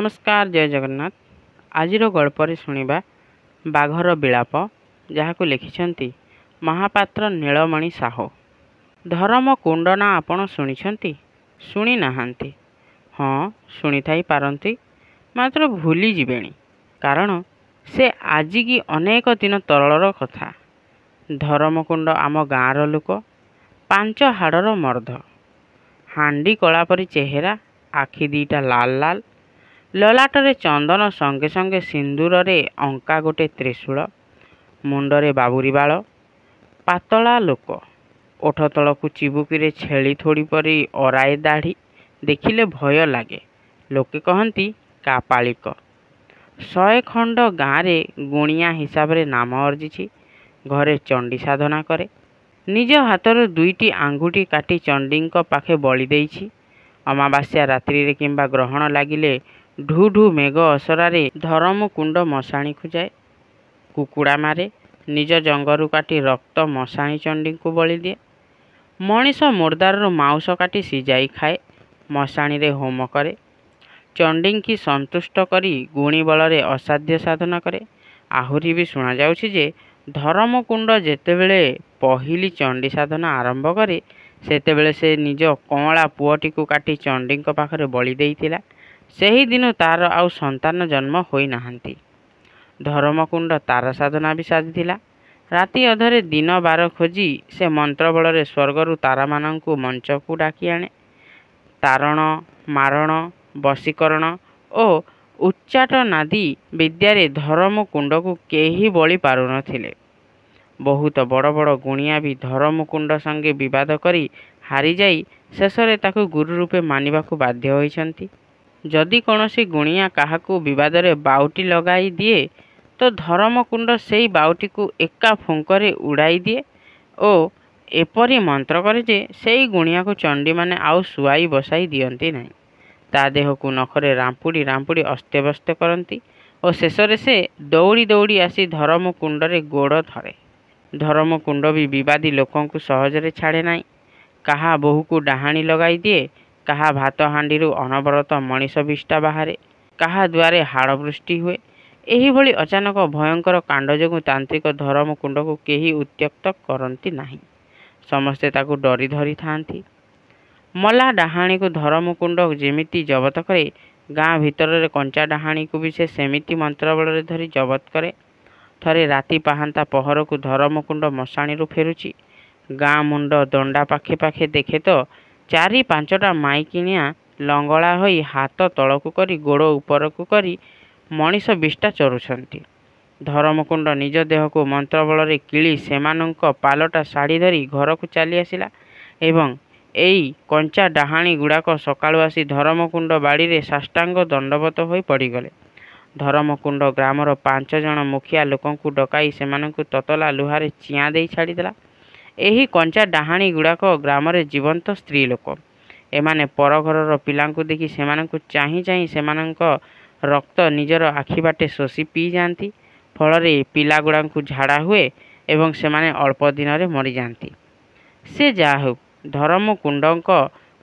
नमस्कार जय जगन्नाथ। आजिर गल्परे शुणिबा बाघर विलाप जहाकु लिखिछंती महापात्र नीलमणि साहो। धर्म कुंड ना आपण शुणिछंती शुणी नाहांती? हाँ शुणी थाई पारंती, मात्र भूली जिबेणी, कारण से आजि की अनेक दिन तलर कथा। धर्मकुंड आम गाँर लोक, पांच हाड़र मर्द, हांडी कला परी चेहरा, आखि दीटा लाल लाल, ललाटरे चंदन संगे संगे सिंदूर रे अंका गोटे त्रिशूल, मुंडरे बाबुरी बाल, पातला लोक, ओठ तलकू चिबुकी छेली थोड़ी परी अराए दाढ़ी, देखिले भय लागे। लोके कहती कापालिक। 100 खंड गाँव गुणिया हिसाब रे नाम अर्जिछि। घरे चंडी साधना करे, निज हाथर दुईटी आंगुठी काटी चंडी पाखे बलि देइछि। अमावास्या रात्रि रे किंबा ग्रहण लागिले ढू ढू मेघ असरारे धर्मकुंड मशाणी जाए। कुकुड़ा मारे, निज जंगरू काटी रक्त मशाणी चंडी को बलि दिए। मनीष मुर्दार मांस काटी सिजाई खाए, मशाणी रे होम करे। चंडी की संतुष्ट करी गुणी बल असाध्य साधना करे। आहुरी भी शुणा जाउछि जे धर्मकुंड जेतेबेले पहिली चंडी साधना आरंभ करे सेतेबेले से निज कमला पुअटी को काटी चंडी पाखरे बलि देइथिला। सेही दिन तार आउ संतान जन्म होई नाहांती। धर्मकुंड तार साधना भी साजिथिला। राति अधरे दिन बार खोजी से मंत्र बल स्वर्गरु तारा मानंकु मंचकु डाकी आणे। तारण, मारण, बशीकरण ओ उच्चाट नादी विद्यारे धर्मकुंड को केही बलि पारु नथिले। बहुत बड़ बड़ गुणिया भी धर्मकुंड संगे विवाद करी हारी जाई शेषरे ताकु गुरु रूपे मानिबाकु बाध्य होइछंती। जदि कौनसी गुणिया काहाकू विवाद रे बाउटी लगाई दिए तो धर्मकुंड सेई बाउटी को एका फुंकरे उड़ाई दिए ओ एपरी मंत्र करे जे सेई गुणिया को चंडी माने आउ सुआई बसाई दियंती नहीं। ता देह को नखरे रांपुड़ी रांपुड़ी अस्त्यव्यस्त करती और शेषरे से दौड़ी दौड़ी आसी धर्मकुंड रे गोड़ धरे। धर्मकुंड भी विवादी लोकों को सहजरे छाड़े नहीं। कहा बोहू को डाहाणी लगाई दिए, कहा भात हांडी अनवरत मनीष विष्टा बाहरे, कहा द्वारे हाड़वृष्टि हुए। एही भली अचानक भयंकर कांड जो तांत्रिक धर्मकुंड को केही उत्यक्त करती नहीं। समस्ते ताकू डरी धरी थांती। मला डाहाणी को धर्मकुंड जेमिति जबत करे, गाँ भितर कंचा डाहाणी को भी से सेमिति मंत्र बल धरी जबत करे। थरे राति पाहांता पहर को धर्मकुंड मशाणी फेरुची। गाँ मुंड दंडा पाखे पाखे देखे तो 4-5टा माइकिनिया लंगड़ा होई हाथ तलकू करी गोड़ उपरकू करी मनीष विष्टा चरुछंती। धर्मकुंड निज देह को मंत्र बल किली सेमानंक पालटा शाढ़ी धरी घर को चली आसिला एवं एई कंचा डाहाणी गुड़ाक सकाळु आसी धर्मकुंड बाड़ी रे साष्टांग दंडवत होई पड़ीगले। धर्मकुंड ग्रामर 5 जन मुखिया लोकंकु डकाई सेमानंकु ततला लुहारे चिया देई छाड़ीदेला। एही कंचा डाहाणी गुड़ाक ग्रामरे जीवंत स्त्री लोक। एमाने पर घरर पिलांकु देखि सेमानंकु चाही चाही सेमानंक रक्त निजर आखि बाटे शोषी पी जाती। फलरे पिला गुड़ांकु झाड़ा हुए एवं सेमाने अल्प दिन रे मरी जाती। से जाहु धर्मकुंडक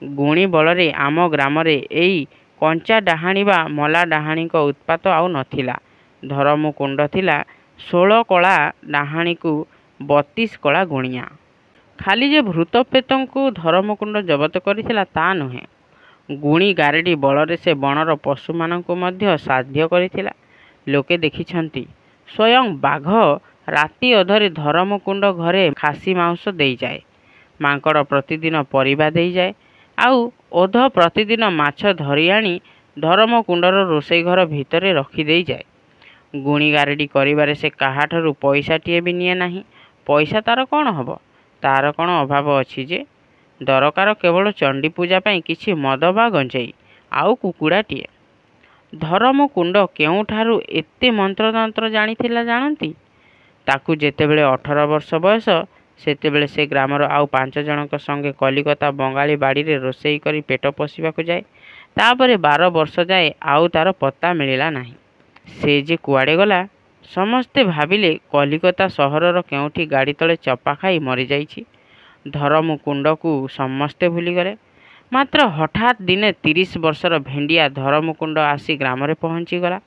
गुणी बलरे आम ग्रामरे एई कंचा डाहाणी बा मला डाहाणी उत्पात आउ नथिला। धर्मकुंड थिला 16 कला डाहाणी को 32 कला गुणिया। खाली जे भूत प्रेतों को धर्मकुंड जबत करिथिला ता नुहे, गुणी गारेडी बलरे से बनर पशु मानंकु मध्य साध्य करिथिला। लोके देखिछंती स्वयं बाघ राति अधरे धर्मकुंड घरे खासी मांस देई जाए, मांकड़ प्रतिदिन परिबा देई जाए, आउ ओध प्रतिदिन माछ धरी आनी धर्मकुंडर रोषेई घर भितरे रखी देई जाए। गुणी गारेडी करिबारे से काहाठरू पैसाटिए भी निए नाही। पैसा तार कौन हब, तार कौन अभाव अछि जे? दरकार केवल चंडी पूजा पाई किछि मद बा गंजेई आउ कुकुड़ाटिए। धर्मकुंड केउठारू एते मंत्रतंत्र जानिथिला जानती? ताकू जेतेबेले 18 वर्ष बयस सेतेबेले से ग्रामर आउ 5 जनक संगे कलिकता बंगाली बाड़ी रे रोषेई करी पेट पोषिबाकू जाए। तापरे 12 वर्ष जाए आउ तार पत्ता मिलिला नाही। से जे कुआडे गला समस्ते भाविले कलिकता सहरर केउठी गाड़ी तले चपा खाई मरी जाइछि। धर्मकुंड को समस्ते भूलीगले। ମାତ୍ର ହଠାତ୍ ଦିନେ 30 ବର୍ଷର ଭେଣ୍ଡିଆ ଧରମକୁଣ୍ଡ ଆସି ଗ୍ରାମରେ ପହଞ୍ଚିଗଲା।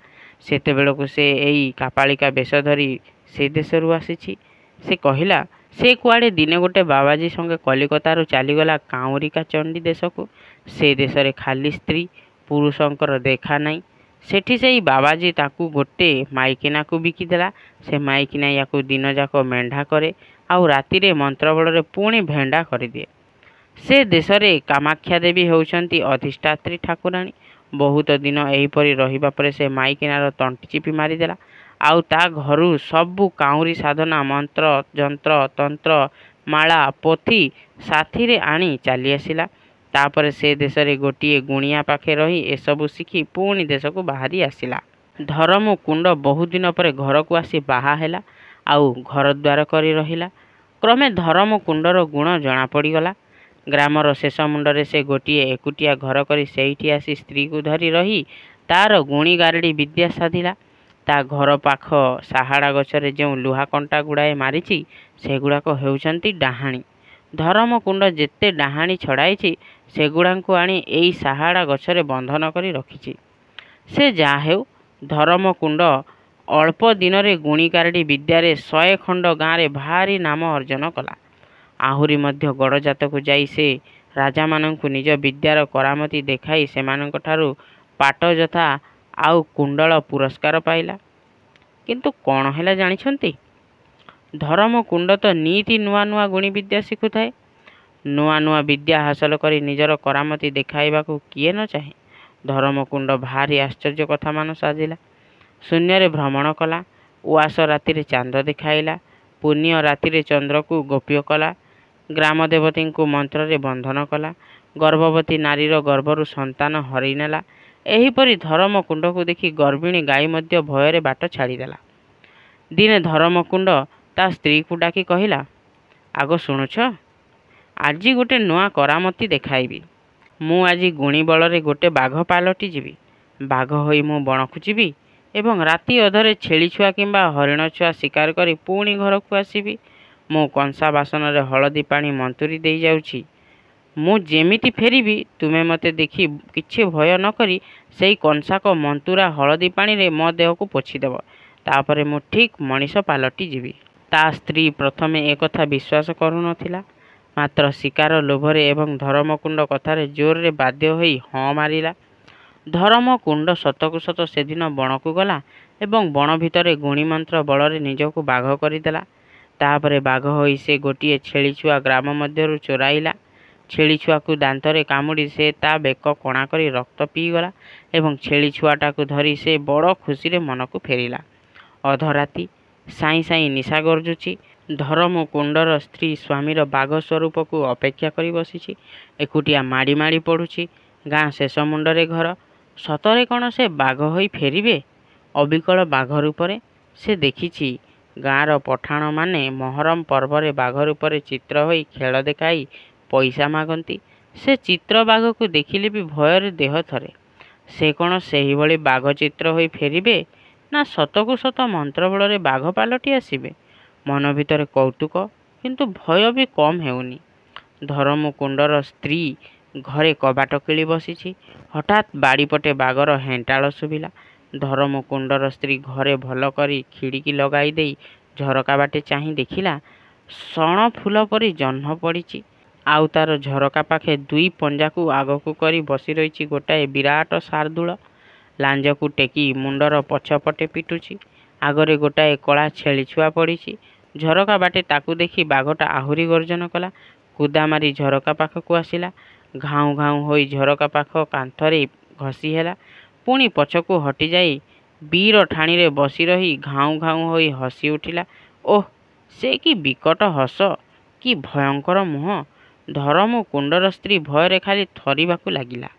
ସେତେବେଳକୁ ସେ ଏଇ କାପାଳିକା ବେଶ ଧରି ସେ ଦେଶରୁ ଆସିଛି। ସେ କହିଲା, ସେ କୁଆଡ଼େ ଦିନେ ଗୋଟେ ବାବାଜୀ ସଙ୍ଗେ କଲିକତାରୁ ଚାଲିଗଲା କାଉଁରିକା ଚଣ୍ଡୀ ଦେଶକୁ। ସେ ଦେଶରେ ଖାଲି ସ୍ତ୍ରୀ ପୁରୁଷଙ୍କର ଦେଖା ନାହିଁ। ସେଠି ସେଇ ବାବାଜୀ ତାକୁ ଗୋଟେ ମାଇକିନାକୁ ବିକିଦେଲା। ସେ ମାଇକିନା ୟାକୁ ଦିନଯାକ ମେଣ୍ଢା କରେ, ଆଉ ରାତିରେ ମନ୍ତ୍ରବଳରେ ପୁଣି ଭେଣ୍ଡା କରିଦିଏ। ସେ ଦେଶରେ କାମାକ୍ଷା ଦେବୀ ହେଉଛନ୍ତି ଅଧିଷ୍ଠାତ୍ରୀ ଠାକୁରାଣୀ। ବହୁତ ଦିନ ଏହିପରି ରହିବା ପରେ ସେ ମାଇକିନାର ତଣ୍ଟି ଚିପି ମାରିଦେଲା, ଆଉ ତା ଘରୁ ସବୁ କାଉଁରୀ ସାଧନା ମନ୍ତ୍ର ଯନ୍ତ୍ର ତନ୍ତ୍ର ମାଳା ପୋଥି ସାଥିରେ ଆଣି ଚାଲିଆସିଲା। ତାପରେ ସେ ଦେଶରେ ଗୋଟିଏ ଗୁଣିଆ ପାଖେ ରହି ଏସବୁ ଶିଖି ପୁଣି ଦେଶକୁ ବାହାରି ଆସିଲା। ଧରମକୁଣ୍ଡ ବହୁ ଦିନ ପରେ ଘରକୁ ଆସି ବାହା ହେଲା, ଆଉ ଘରଦ୍ୱାର କରି ରହିଲା। କ୍ରମେ ଧରମକୁଣ୍ଡର ଗୁଣ ଜଣାପଡ଼ିଗଲା। ଗ୍ରାମର ଶେଷ ମୁଣ୍ଡରେ ସେ ଗୋଟିଏ ଏକୁଟିଆ ଘର କରି ସେଇଠି ଆସି ସ୍ତ୍ରୀକୁ ଧରି ରହି ତାର ଗୁଣି ଗାରେଡ଼ି ବିଦ୍ୟା ସାଧିଲା। ତା ଘର ପାଖ ସାହାଡ଼ା ଗଛରେ ଯେଉଁ ଲୁହା କଣ୍ଟା ଗୁଡ଼ାଏ ମାରିଛି, ସେଗୁଡ଼ାକ ହେଉଛନ୍ତି ଡାହାଣୀ। ଧରମକୁଣ୍ଡ ଯେତେ ଡାହାଣୀ ଛଡ଼ାଇଛି, ସେଗୁଡ଼ାଙ୍କୁ ଆଣି ଏଇ ସାହାଡ଼ା ଗଛରେ ବନ୍ଧନ କରି ରଖିଛି। ସେ ଯାହା ହେଉ, ଧରମକୁଣ୍ଡ ଅଳ୍ପ ଦିନରେ ଗୁଣି ଗାରେଡ଼ି ବିଦ୍ୟାରେ 100 ଖଣ୍ଡ ଗାଁରେ ଭାରି ନାମ ଅର୍ଜନ କଲା। ଆହୁରି ମଧ୍ୟ ଗଡ଼ଜାତକୁ ଯାଇ ସେ ରାଜାମାନଙ୍କୁ ନିଜ ବିଦ୍ୟାର କରାମତି ଦେଖାଇ ସେମାନଙ୍କଠାରୁ ପାଟ ଯଥା ଆଉ କୁଣ୍ଡଳ ପୁରସ୍କାର ପାଇଲା। କିନ୍ତୁ କ'ଣ ହେଲା ଜାଣିଛନ୍ତି? ଧରମକୁଣ୍ଡ ତ ନିତି ନୂଆ ନୂଆ ଗୁଣି ବିଦ୍ୟା ଶିଖୁଥାଏ। ନୂଆ ନୂଆ ବିଦ୍ୟା ହାସଲ କରି ନିଜର କରାମତି ଦେଖାଇବାକୁ କିଏ ନ ଚାହେଁ। ଧରମକୁଣ୍ଡ ଭାରି ଆଶ୍ଚର୍ଯ୍ୟ କଥାମାନ ସାଜିଲା। ଶୂନ୍ୟରେ ଭ୍ରମଣ କଲା, ଉଆସ ରାତିରେ ଚାନ୍ଦ ଦେଖାଇଲା, ପୁଣ୍ୟ ରାତିରେ ଚନ୍ଦ୍ରକୁ ଗୋପ୍ୟ କଲା, ଗ୍ରାମ ଦେବତୀଙ୍କୁ ମନ୍ତ୍ରରେ ବନ୍ଧନ କଲା, ଗର୍ଭବତୀ ନାରୀର ଗର୍ଭରୁ ସନ୍ତାନ ହରେଇନେଲା। ଏହିପରି ଧରମକୁଣ୍ଡକୁ ଦେଖି ଗର୍ଭିଣୀ ଗାଈ ମଧ୍ୟ ଭୟରେ ବାଟ ଛାଡ଼ିଦେଲା। ଦିନେ ଧରମକୁଣ୍ଡ ତା ସ୍ତ୍ରୀକୁ ଡାକି କହିଲା, ଆଗ ଶୁଣୁଛ, ଆଜି ଗୋଟେ ନୂଆ କରାମତି ଦେଖାଇବି। ମୁଁ ଆଜି ଗୁଣି ବଳରେ ଗୋଟେ ବାଘ ପାଲଟି ଯିବି। ବାଘ ହୋଇ ମୁଁ ବଣକୁ ଯିବି ଏବଂ ରାତି ଅଧରେ ଛେଳି ଛୁଆ କିମ୍ବା ହରିଣ ଛୁଆ ଶିକାର କରି ପୁଣି ଘରକୁ ଆସିବି। ମୁଁ କଂସା ବାସନରେ ହଳଦୀ ପାଣି ମନ୍ତୁରି ଦେଇ ଯାଉଛି। ମୁଁ ଯେମିତି ଫେରିବି, ତୁମେ ମୋତେ ଦେଖି କିଛି ଭୟ ନ କରି ସେଇ କଂସାକ ମନ୍ତୁରା ହଳଦୀ ପାଣିରେ ମୋ ଦେହକୁ ପୋଛିଦେବ। ତାପରେ ମୁଁ ଠିକ୍ ମଣିଷ ପାଲଟି ଯିବି। ତା ସ୍ତ୍ରୀ ପ୍ରଥମେ ଏକଥା ବିଶ୍ୱାସ କରୁନଥିଲା, ମାତ୍ର ଶିକାର ଲୋଭରେ ଏବଂ ଧରମକୁଣ୍ଡ କଥାରେ ଜୋରରେ ବାଧ୍ୟ ହୋଇ ହଁ ମାରିଲା। ଧରମକୁଣ୍ଡ ସତକୁ ସତ ସେଦିନ ବଣକୁ ଗଲା ଏବଂ ବଣ ଭିତରେ ଗୁଣିମନ୍ତ୍ର ବଳରେ ନିଜକୁ ବାଘ କରିଦେଲା। ତାପରେ ବାଘ ହୋଇ ସେ ଗୋଟିଏ ଛେଳି ଛୁଆ ଗ୍ରାମ ମଧ୍ୟରୁ ଚୋରାଇଲା। ଛେଳି ଛୁଆକୁ ଦାନ୍ତରେ କାମୁଡ଼ି ସେ ତା ବେକ କଣା କରି ରକ୍ତ ପିଇଗଲା ଏବଂ ଛେଳି ଛୁଆଟାକୁ ଧରି ସେ ବଡ଼ ଖୁସିରେ ମନକୁ ଫେରିଲା। ଅଧରାତି, ସାଇଁ ସାଇଁ ନିଶା ଗର୍ଜୁଛି। ଧରମକୁଣ୍ଡର ସ୍ତ୍ରୀ ସ୍ୱାମୀର ବାଘ ସ୍ୱରୂପକୁ ଅପେକ୍ଷା କରି ବସିଛି। ଏକୁଟିଆ ମାଡ଼ି ମାଡ଼ି ପଡ଼ୁଛି। ଗାଁ ଶେଷ ମୁଣ୍ଡରେ ଘର। ସତରେ କ'ଣ ସେ ବାଘ ହୋଇ ଫେରିବେ? ଅବିକଳ ବାଘ ରୂପରେ? ସେ ଦେଖିଛି ଗାଁର ପଠାଣମାନେ ମହରମ ପର୍ବରେ ବାଘ ରୂପରେ ଚିତ୍ର ହୋଇ ଖେଳ ଦେଖାଇ ପଇସା ମାଗନ୍ତି। ସେ ଚିତ୍ର ବାଘକୁ ଦେଖିଲେ ବି ଭୟରେ ଦେହ ଥରେ। ସେ କ'ଣ ସେହିଭଳି ବାଘ ଚିତ୍ର ହୋଇ ଫେରିବେ, ନା ସତକୁ ସତ ମନ୍ତ୍ରବଳରେ ବାଘ ପାଲଟି ଆସିବେ? ମନ ଭିତରେ କୌତୁକ, କିନ୍ତୁ ଭୟ ବି କମ୍ ହେଉନି। ଧରମକୁଣ୍ଡର ସ୍ତ୍ରୀ ଘରେ କବାଟ କିଳି ବସିଛି। ହଠାତ୍ ବାଡ଼ିପଟେ ବାଘର ହେଣ୍ଟାଳ ଶୁଭିଲା। ଧରମକୁଣ୍ଡର ସ୍ତ୍ରୀ ଘରେ ଭଲ କରି ଖିଡ଼ିକି ଲଗାଇ ଦେଇ ଝରକା ବାଟେ ଚାହିଁ ଦେଖିଲା, ସଣ ଫୁଲ ପରି ଜହ୍ନ ପଡ଼ିଛି, ଆଉ ତାର ଝରକା ପାଖେ ଦୁଇ ପଞ୍ଜାକୁ ଆଗକୁ କରି ବସି ରହିଛି ଗୋଟାଏ ବିରାଟ ଶାର୍ଦୁଳ। ଲାଞ୍ଜକୁ ଟେକି ମୁଣ୍ଡର ପଛପଟେ ପିଟୁଛି। ଆଗରେ ଗୋଟାଏ କଳା ଛେଳି ଛୁଆ ପଡ଼ିଛି। ଝରକା ବାଟେ ତାକୁ ଦେଖି ବାଘଟା ଆହୁରି ଗର୍ଜନ କଲା। କୁଦା ମାରି ଝରକା ପାଖକୁ ଆସିଲା। ଘାଉଁ ଘାଉଁ ହୋଇ ଝରକା ପାଖ କାନ୍ଥରେ ଘଷି ହେଲା। ପୁଣି ପଛକୁ ହଟିଯାଇ ବୀର ଠାଣିରେ ବସି ରହି ଘାଉଁ ଘାଉଁ ହୋଇ ହସି ଉଠିଲା। ଓଃ, ସେ କି ବିକଟ ହସ, କି ଭୟଙ୍କର ମୁହଁ! ଧରମକୁଣ୍ଡର ସ୍ତ୍ରୀ ଭୟରେ ଖାଲି ଥରିବାକୁ ଲାଗିଲା।